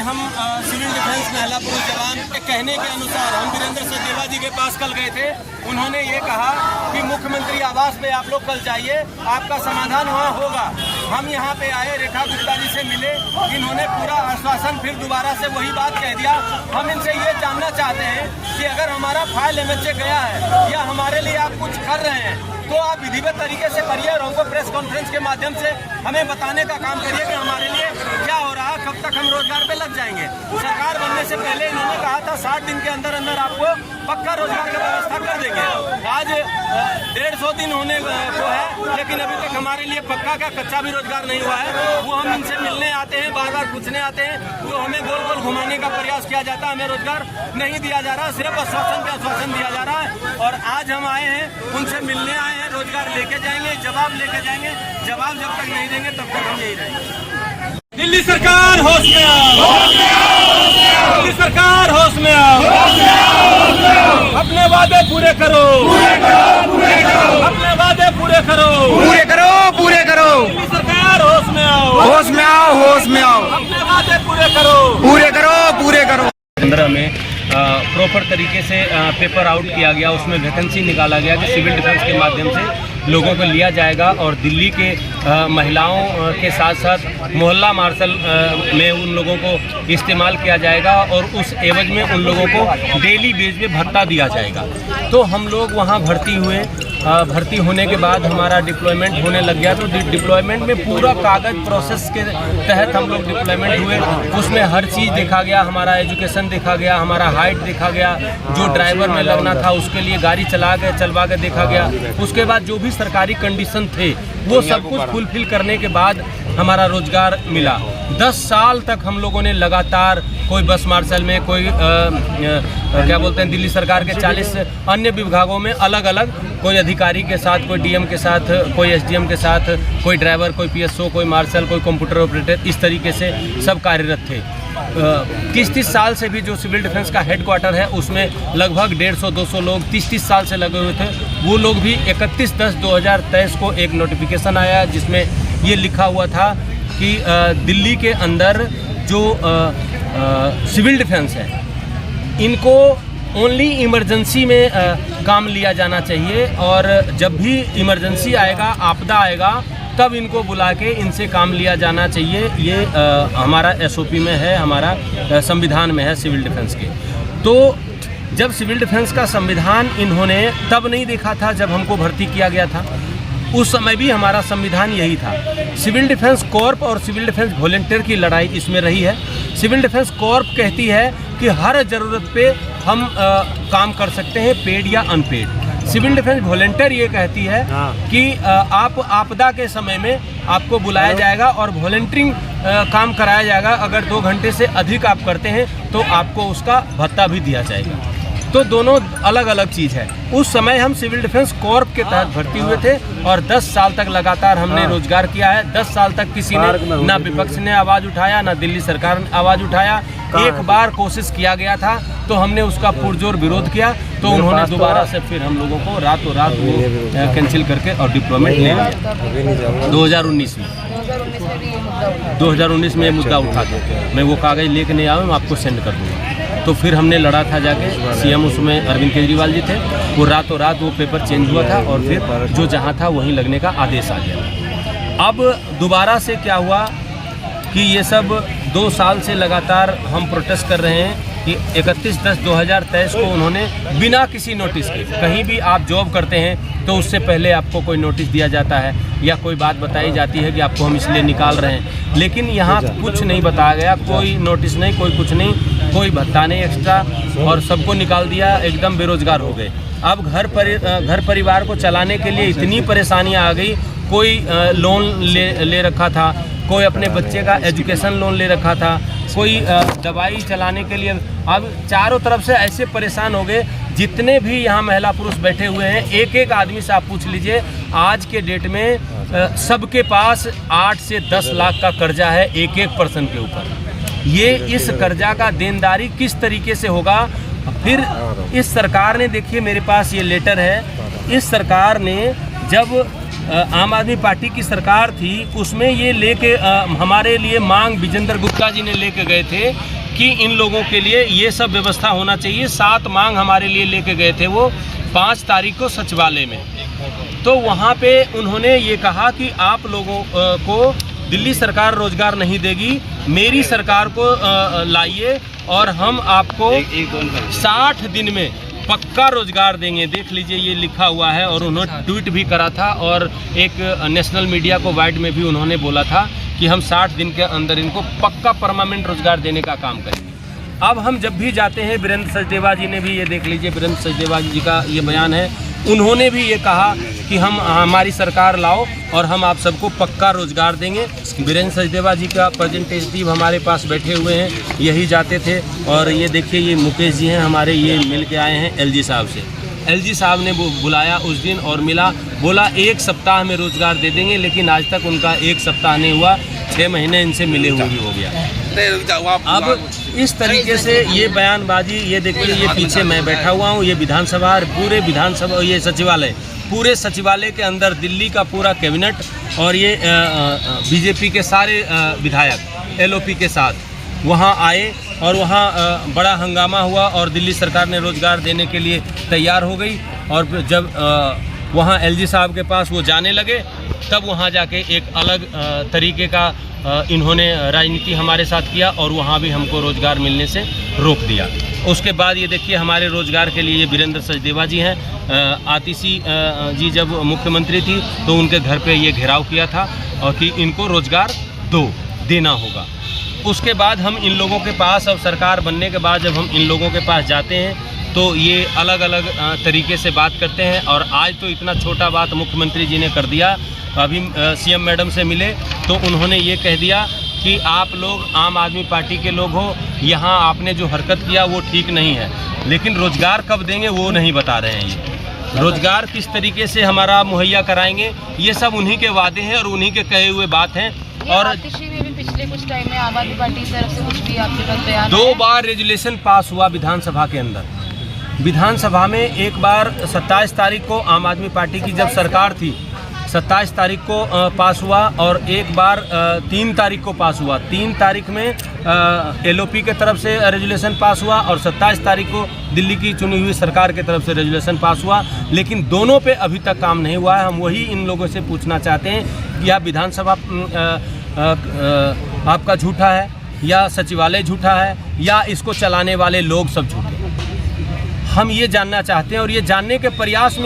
हम civil defence महिला पुरुष जवान के कहने के अनुसार हम वीरेंद्र सचदेवा जी के पास कल गए थे। उन्होंने ये कहा कि मुख्यमंत्री आवास पे आप लोग कल जाइए, आपका समाधान वहाँ होगा। हम यहाँ पे आए, रेखा गुप्ता जी से मिले, इन्होंने पूरा आश्वासन फिर दोबारा से वही बात कह दिया। हम इनसे ये जानना चाहते हैं कि अगर हमारा फाइल MHA गया है या हमारे लिए आप कुछ कर रहे हैं तो आप विधिवत तरीके से करिए और हमको प्रेस कॉन्फ्रेंस के माध्यम से हमें बताने का काम करिए कि हमारे लिए क्या हो रहा है, कब तक हम रोजगार पे लग जाएंगे। सरकार बनने से पहले इन्होंने कहा था 60 दिन के अंदर अंदर आपको पक्का रोजगार की व्यवस्था कर देंगे। आज 150 दिन होने को है, लेकिन अभी तक हमारे लिए पक्का का कच्चा भी रोजगार नहीं हुआ है। वो हम इनसे मिलने आते हैं, बार बार पूछने आते हैं, तो हमें गोल गोल घुमाने का प्रयास किया जाता है। हमें रोजगार नहीं दिया जा रहा, सिर्फ आश्वासन पे आश्वासन दिया जा रहा है। और आज हम आए हैं, उनसे मिलने आए हैं, रोजगार लेके जाएंगे, जवाब लेके जाएंगे। जवाब जब तक नहीं देंगे तब तक हम यही रहेंगे। दिल्ली सरकार होश में आओ, दिल्ली सरकार होश में आओ, अपने वादे पूरे करो, अपने वादे पूरे करो, पूरे करो, पूरे करो। दिल्ली सरकार होश में आओ, होश में आओ, होश में आओ, अपने वादे पूरे करो, पूरे करो, पूरे करो। 15 में प्रॉपर तरीके से पेपर आउट किया गया, उसमें वैकेंसी निकाला गया कि सिविल डिफेंस के माध्यम से लोगों को लिया जाएगा और दिल्ली के महिलाओं के साथ साथ मोहल्ला मार्शल में उन लोगों को इस्तेमाल किया जाएगा और उस एवज में उन लोगों को डेली बेस पे भत्ता दिया जाएगा। तो हम लोग वहाँ भर्ती हुए, भर्ती होने के बाद हमारा डिप्लॉयमेंट होने लग गया। तो डिप्लॉयमेंट में पूरा कागज प्रोसेस के तहत हम लोग डिप्लॉयमेंट हुए। उसमें हर चीज़ देखा गया, हमारा एजुकेशन देखा गया, हमारा हाइट देखा गया, जो ड्राइवर में लगना था उसके लिए गाड़ी चलवा के देखा गया। उसके बाद जो भी सरकारी कंडीशन थे वो सब कुछ फुलफिल करने के बाद हमारा रोजगार मिला। 10 साल तक हम लोगों ने लगातार, कोई बस मार्शल में, कोई क्या बोलते हैं दिल्ली सरकार के 40 अन्य विभागों में अलग अलग, कोई अधिकारी के साथ, कोई DM के साथ, कोई SDM के साथ, कोई ड्राइवर, कोई PSO, कोई मार्शल, कोई कंप्यूटर ऑपरेटर, इस तरीके से सब कार्यरत थे। 30 साल से भी जो सिविल डिफेंस का हेडक्वार्टर है उसमें लगभग 150-200 लोग 30 साल से लगे हुए थे। वो लोग भी 31/10/2023 को एक नोटिफिकेशन आया जिसमें ये लिखा हुआ था कि दिल्ली के अंदर जो सिविल डिफेंस है इनको ओनली इमरजेंसी में काम लिया जाना चाहिए और जब भी इमरजेंसी आएगा, आपदा आएगा, तब इनको बुला के इनसे काम लिया जाना चाहिए। ये हमारा SOP में है, हमारा संविधान में है सिविल डिफेंस के। तो जब सिविल डिफेंस का संविधान इन्होंने तब नहीं देखा था जब हमको भर्ती किया गया था, उस समय भी हमारा संविधान यही था। सिविल डिफेंस कॉर्प और सिविल डिफेंस वॉलंटियर की लड़ाई इसमें रही है। सिविल डिफेंस कॉर्प कहती है कि हर ज़रूरत पे हम काम कर सकते हैं, पेड या अनपेड। सिविल डिफेंस वॉलंटियर ये कहती है कि आप आपदा के समय में आपको बुलाया जाएगा और वॉलंटियरिंग काम कराया जाएगा। अगर 2 घंटे से अधिक आप करते हैं तो आपको उसका भत्ता भी दिया जाएगा। तो दोनों अलग अलग चीज़ है। उस समय हम सिविल डिफेंस कॉर्प के तहत भर्ती हुए थे और 10 साल तक लगातार हमने रोजगार किया है। 10 साल तक किसी ने, ना विपक्ष ने आवाज़ उठाया, ना दिल्ली सरकार ने आवाज़ उठाया। एक बार कोशिश किया गया था तो हमने उसका पुरजोर विरोध किया, तो उन्होंने दोबारा से फिर हम लोगों को रातों रात वो कैंसिल करके और डिप्लॉयमेंट ले लिया। 2019 में ये मुद्दा उठा के मैं वो कागज़ लेके नहीं आया, मैं आपको सेंड कर दूँगा। तो फिर हमने लड़ा था जाके, CM उसमें अरविंद केजरीवाल जी थे, वो रातों रात वो पेपर चेंज हुआ था और फिर जो जहाँ था वहीं लगने का आदेश आ गया। अब दोबारा से क्या हुआ कि ये सब 2 साल से लगातार हम प्रोटेस्ट कर रहे हैं कि 31/10/2023 को उन्होंने बिना किसी नोटिस के, कहीं भी आप जॉब करते हैं तो उससे पहले आपको कोई नोटिस दिया जाता है या कोई बात बताई जाती है कि आपको हम इसलिए निकाल रहे हैं, लेकिन यहाँ कुछ नहीं बताया गया, कोई नोटिस नहीं, कोई कुछ नहीं, कोई भत्ता नहीं एक्स्ट्रा, और सबको निकाल दिया, एकदम बेरोजगार हो गए। अब घर परिवार को चलाने के लिए इतनी परेशानियाँ आ गई। कोई लोन ले रखा था, कोई अपने बच्चे का एजुकेशन लोन ले रखा था, कोई दवाई चलाने के लिए। अब चारों तरफ से ऐसे परेशान हो गए। जितने भी यहाँ महिला पुरुष बैठे हुए हैं, एक एक आदमी से आप पूछ लीजिए, आज के डेट में सबके पास 8 से 10 लाख का कर्जा है एक पर्सन के ऊपर। ये इस कर्जा का देनदारी किस तरीके से होगा? फिर इस सरकार ने, देखिए मेरे पास ये लेटर है, इस सरकार ने जब आम आदमी पार्टी की सरकार थी उसमें ये लेके हमारे लिए मांग विजेंद्र गुप्ता जी ने लेके गए थे कि इन लोगों के लिए ये सब व्यवस्था होना चाहिए। 7 मांग हमारे लिए लेके गए थे वो 5 तारीख को सचिवालय में। तो वहाँ पे उन्होंने ये कहा कि आप लोगों को दिल्ली सरकार रोजगार नहीं देगी, मेरी सरकार को लाइए और हम आपको 60 दिन में पक्का रोजगार देंगे। देख लीजिए ये लिखा हुआ है और उन्होंने ट्वीट भी करा था और एक नेशनल मीडिया को वाइड में भी उन्होंने बोला था कि हम 60 दिन के अंदर इनको पक्का परमानेंट रोजगार देने का काम करेंगे। अब हम जब भी जाते हैं, वीरेंद्र सचदेवा जी ने भी ये देख लीजिए, वीरेंद्र सचदेवा जी का ये बयान है, उन्होंने भी ये कहा कि हम हमारी सरकार लाओ और हम आप सबको पक्का रोजगार देंगे। वीरेंद्र सचदेवा जी का रिप्रेजेंटेटिव हमारे पास बैठे हुए हैं, यही जाते थे। और ये देखिए ये मुकेश जी हैं हमारे, ये मिल के आए हैं एलजी साहब से। एलजी साहब ने बुलाया उस दिन और मिला, बोला 1 सप्ताह में रोजगार दे देंगे, लेकिन आज तक उनका 1 सप्ताह नहीं हुआ, 6 महीने इनसे मिले हुए भी हो गया। अब इस तरीके से ये बयानबाजी, ये देखिए ये पीछे मैं बैठा हुआ हूँ, ये विधानसभा, पूरे विधानसभा, ये सचिवालय, पूरे सचिवालय के अंदर दिल्ली का पूरा कैबिनेट और ये बीजेपी के सारे विधायक एलओपी के साथ वहाँ आए और वहाँ बड़ा हंगामा हुआ और दिल्ली सरकार ने रोजगार देने के लिए तैयार हो गई। और जब वहाँ एलजी साहब के पास वो जाने लगे तब वहाँ जाके एक अलग तरीके का इन्होंने राजनीति हमारे साथ किया और वहाँ भी हमको रोजगार मिलने से रोक दिया। उसके बाद ये देखिए हमारे रोजगार के लिए ये वीरेंद्र सचदेवा जी हैं। आतिशी जी जब मुख्यमंत्री थी तो उनके घर पे ये घेराव किया था और कि इनको रोजगार देना होगा। उसके बाद हम इन लोगों के पास, अब सरकार बनने के बाद जब हम इन लोगों के पास जाते हैं तो ये अलग अलग तरीके से बात करते हैं। और आज तो इतना छोटा बात मुख्यमंत्री जी ने कर दिया। अभी सीएम मैडम से मिले तो उन्होंने ये कह दिया कि आप लोग आम आदमी पार्टी के लोग हो, यहाँ आपने जो हरकत किया वो ठीक नहीं है, लेकिन रोजगार कब देंगे वो नहीं बता रहे हैं। ये रोजगार किस तरीके से हमारा मुहैया कराएंगे, ये सब उन्हीं के वादे हैं और उन्हीं के कहे हुए बात हैं। और पिछले कुछ टाइम में आम आदमी पार्टी की तरफ से कुछ भी आपके पास बयान 2 बार रेजुलेशन पास हुआ विधानसभा के अंदर। विधानसभा में एक बार 27 तारीख को आम आदमी पार्टी की जब सरकार थी 27 तारीख को पास हुआ और एक बार 3 तारीख को पास हुआ। 3 तारीख में एलओपी के तरफ से रेजुलेशन पास हुआ और 27 तारीख को दिल्ली की चुनी हुई सरकार के तरफ से रेजुलेशन पास हुआ, लेकिन दोनों पे अभी तक काम नहीं हुआ है। हम वही इन लोगों से पूछना चाहते हैं कि यह विधानसभा आपका झूठा है या सचिवालय झूठा है या इसको चलाने वाले लोग सब झूठे हैं। हम ये जानना चाहते हैं और ये जानने के प्रयास में